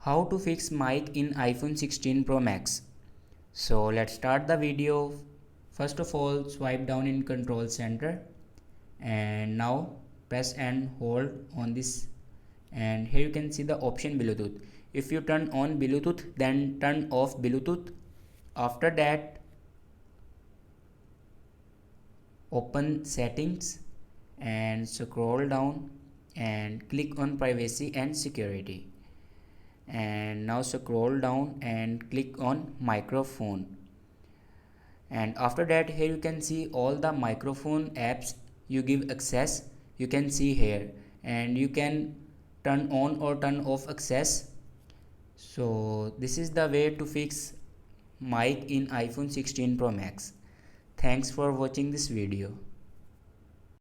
How to fix mic in iPhone 16 Pro Max. So let's start the video. First of all, swipe down in control center and now press and hold on this, and here you can see the option Bluetooth. If you turn on Bluetooth, then turn off Bluetooth. After that, open settings and scroll down and click on privacy and security, and now scroll down and click on microphone. And after that, here you can see all the microphone apps you give access. You can see here, and you can turn on or turn off access. So this is the way to fix mic in iPhone 16 Pro Max. Thanks for watching this video.